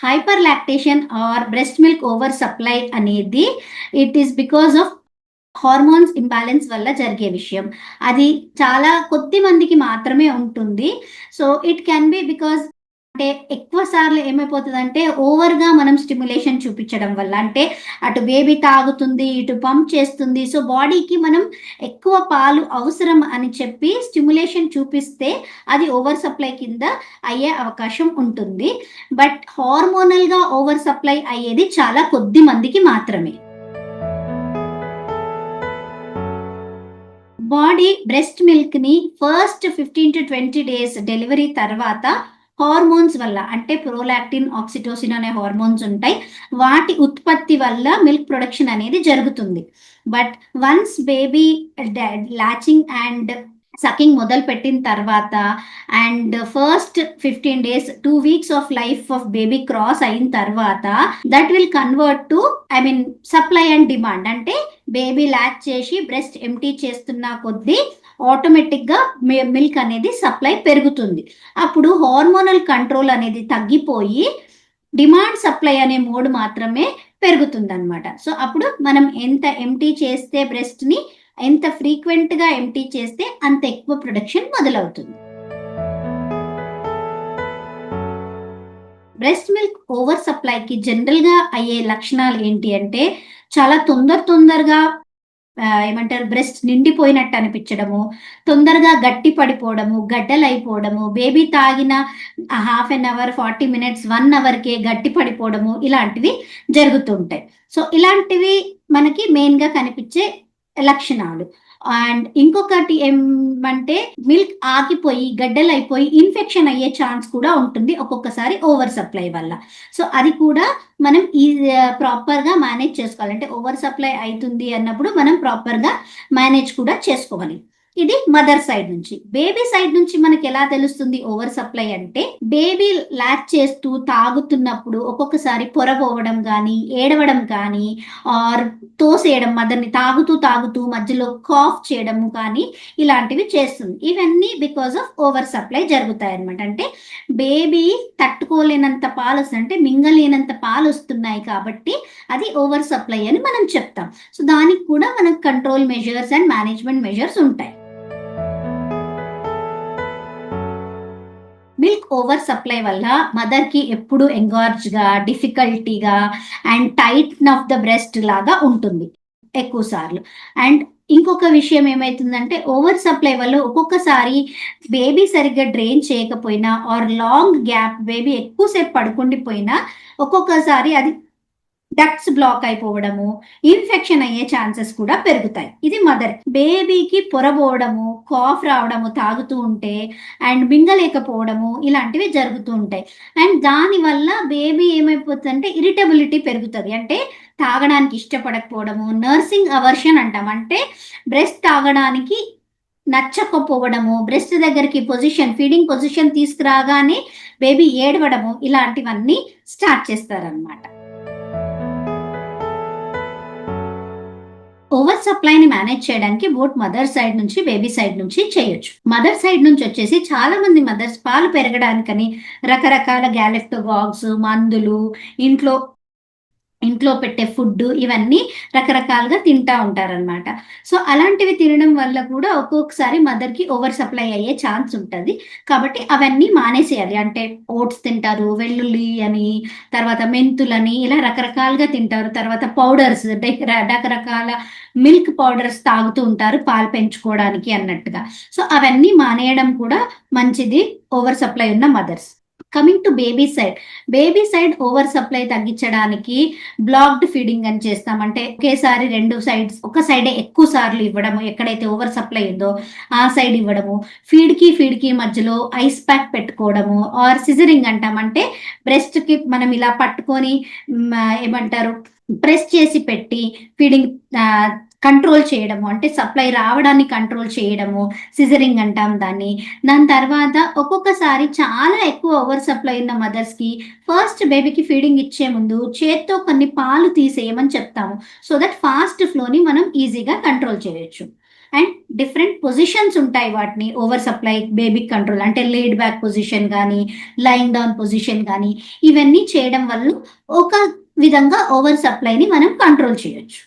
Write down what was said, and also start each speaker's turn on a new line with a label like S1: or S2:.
S1: Hyper lactation or breast milk over supply అనేది it is because of hormones imbalance వల్ల జరిగే విషయం. అది చాలా కొద్ది మందికి మాత్రమే ఉంటుంది. So it can be because అంటే ఎక్కువ సార్లు ఏమైపోతుందంటే ఓవర్గా మనం స్టిమ్యులేషన్ చూపించడం వల్ల, అంటే అటు బేబీ తాగుతుంది, ఇటు పంప్ చేస్తుంది. సో బాడీకి మనం ఎక్కువ పాలు అవసరం అని చెప్పి స్టిమ్యులేషన్ చూపిస్తే అది ఓవర్ సప్లై కింద అయ్యే అవకాశం ఉంటుంది. బట్ హార్మోనల్గా ఓవర్ సప్లై అయ్యేది చాలా కొద్ది మందికి మాత్రమే. బాడీ బ్రెస్ట్ మిల్క్ ని ఫస్ట్ 15 to 20 డేస్ డెలివరీ తర్వాత హార్మోన్స్ వల్ల, అంటే ప్రోలాక్టిన్, ఆక్సిటోసిన్ అనే హార్మోన్స్ ఉంటాయి, వాటి ఉత్పత్తి వల్ల మిల్క్ ప్రొడక్షన్ అనేది జరుగుతుంది. But once baby latching and sucking మొదలు పెట్టిన తర్వాత and first 15 days 2 weeks of life of baby cross అయిన తర్వాత that will convert to supply and demand. అంటే బేబీ లాచ్ చేసి బ్రెస్ట్ ఎంటీ చేస్తున్న కొద్దీ ఆటోమేటిక్ గా మిల్క్ అనేది సప్లై పెరుగుతుంది. అప్పుడు హార్మోనల్ కంట్రోల్ అనేది తగ్గిపోయి డిమాండ్ సప్లై అనే మోడ్ మాత్రమే పెరుగుతుంది అనమాట. సో అప్పుడు మనం ఎంత ఎంటీ చేస్తే బ్రెస్ట్ ని, ఎంత ఫ్రీక్వెంట్ గా ఎంటీ చేస్తే అంత ఎక్కువ ప్రొడక్షన్ మొదలవుతుంది. బ్రెస్ట్ మిల్క్ ఓవర్ సప్లైకి జనరల్ గా అయ్యే లక్షణాలు ఏంటి అంటే, చాలా తొందరగా ఏమంటారు, బ్రెస్ట్ నిండిపోయినట్టు అనిపించడము, తొందరగా గట్టి పడిపోవడము, గడ్డలు అయిపోవడము, బేబీ తాగిన హాఫ్ అన్ అవర్ 40 minutes 1 hourకే గట్టి పడిపోవడము, ఇలాంటివి జరుగుతుంటాయి. సో ఇలాంటివి మనకి మెయిన్ గా కనిపించే లక్షణాలు. అండ్ ఇంకొకటి ఏమంటే మిల్క్ ఆగిపోయి గడ్డలు అయిపోయి ఇన్ఫెక్షన్ అయ్యే ఛాన్స్ కూడా ఉంటుంది ఒక్కొక్కసారి ఓవర్ సప్లై వల్ల. సో అది కూడా మనం ఈ ప్రాపర్ గా మేనేజ్ చేసుకోవాలి. అంటే ఓవర్ సప్లై అవుతుంది అన్నప్పుడు మనం ప్రాపర్ గా మేనేజ్ కూడా చేసుకోవాలి. ఇది మదర్ సైడ్ నుంచి. బేబీ సైడ్ నుంచి మనకి ఎలా తెలుస్తుంది ఓవర్ సప్లై అంటే, బేబీ లాచ్ చేస్తూ తాగుతున్నప్పుడు ఒక్కొక్కసారి పొరపోవడం కానీ, ఏడవడం కానీ, ఆర్ తోసేయడం, మదర్ని తాగుతూ మధ్యలో కాఫ్ చేయడం కానీ ఇలాంటివి చేస్తుంది. ఇవన్నీ బికాస్ ఆఫ్ ఓవర్ సప్లై జరుగుతాయి అనమాట. అంటే బేబీ తట్టుకోలేనంత పాలు వస్తుంది, అంటే మింగలేనంత పాలు వస్తున్నాయి కాబట్టి అది ఓవర్ సప్లై అని మనం చెప్తాం. సో దానికి కూడా మనకు control measures and management measures ఉంటాయి. మిల్క్ ఓవర్ సప్లై వల్ల మదర్ కి ఎప్పుడు ఎంగార్జ్ గా, డిఫికల్టీగా and tight of the breast లాగా ఉంటుంది ఎక్కువ సార్లు. అండ్ ఇంకొక విషయం ఏమైతుందంటే, ఓవర్ సప్లై వల్ల ఒక్కొక్కసారి బేబీ సరిగ్గా డ్రైన్ చేయకపోయినా ఆర్ లాంగ్ గ్యాప్ బేబీ ఎక్కువసేపు పడుకుండిపోయినా ఒక్కొక్కసారి అది డక్ట్స్ బ్లాక్ అయిపోవడము, ఇన్ఫెక్షన్ అయ్యే ఛాన్సెస్ కూడా పెరుగుతాయి. ఇది మదర్. బేబీకి పొరబోవడము, కాఫ్ రావడము తాగుతూ ఉంటే, అండ్ మింగలేకపోవడము, ఇలాంటివి జరుగుతూ ఉంటాయి. అండ్ దానివల్ల బేబీ ఏమైపోతుందంటే ఇరిటబిలిటీ పెరుగుతుంది. అంటే తాగడానికి ఇష్టపడకపోవడము, నర్సింగ్ అవర్షన్ అంటాం. అంటే బ్రెస్ట్ తాగడానికి నచ్చకపోవడము, బ్రెస్ట్ దగ్గరికి ఫీడింగ్ పొజిషన్ తీసుకురాగానే బేబీ ఏడవడము, ఇలాంటివన్నీ స్టార్ట్ చేస్తారనమాట. ఓవర్ సప్లైని మేనేజ్ చేయడానికి బోత్ మదర్ సైడ్ నుంచి బేబీ సైడ్ నుంచి చేయొచ్చు. మదర్ సైడ్ నుంచి వచ్చేసి చాలా మంది మదర్స్ పాలు పెరగడానికని రకరకాల గ్యాలెక్టోగాగ్స్, మందులు, ఇంట్లో పెట్టే ఫుడ్, ఇవన్నీ రకరకాలుగా తింటా ఉంటారనమాట. సో అలాంటివి తినడం వల్ల కూడా ఒక్కొక్కసారి మదర్కి ఓవర్ సప్లై అయ్యే ఛాన్స్ ఉంటుంది. కాబట్టి అవన్నీ మానేసేయాలి. అంటే ఓట్స్ తింటారు, వెల్లుల్లి అని, తర్వాత మెంతులని, ఇలా రకరకాలుగా తింటారు. తర్వాత పౌడర్స్, రకరకాల మిల్క్ పౌడర్స్ తాగుతూ ఉంటారు పాలు పెంచుకోవడానికి అన్నట్టుగా. సో అవన్నీ మానేయడం కూడా మంచిది ఓవర్ సప్లై ఉన్న mothers. Coming to baby side over supply తగ్గించడానికి బ్లాక్డ్ ఫీడింగ్ అని చేస్తాం. అంటే ఒకేసారి 2 sides, ఒక సైడే ఎక్కువ సార్లు ఇవ్వడము, ఎక్కడైతే ఓవర్ సప్లై ఉందో ఆ సైడ్ ఇవ్వడము, ఫీడ్ కి మధ్యలో ఐస్ ప్యాక్ పెట్టుకోవడము, ఆర్ సిజరింగ్ అంటాం. అంటే బ్రెస్ట్ కి మనం ఇలా పట్టుకొని ఏమంటారు, ప్రెస్ చేసి పెట్టి ఫీడింగ్ కంట్రోల్ చేయడము, అంటే సప్లై రావడాన్ని కంట్రోల్ చేయడము, సిజరింగ్ అంటాం దాన్ని. దాని తర్వాత ఒక్కొక్కసారి చాలా ఎక్కువ ఓవర్ సప్లై ఉన్న మదర్స్ కి ఫస్ట్ బేబీకి ఫీడింగ్ ఇచ్చే ముందు చేత్తో కొన్ని పాలు తీసేయమని చెప్తాము. సో దట్ ఫాస్ట్ ఫ్లోని మనం ఈజీగా కంట్రోల్ చేయొచ్చు. అండ్ డిఫరెంట్ పొజిషన్స్ ఉంటాయి వాటిని ఓవర్ సప్లై బేబీ కంట్రోల్ అంటే లేడ్ బ్యాక్ పొజిషన్ కానీ లైన్ డౌన్ పొజిషన్ కానీ ఇవన్నీ చేయడం వల్ల ఒక విధంగా ఓవర్ సప్లైని మనం కంట్రోల్ చేయొచ్చు.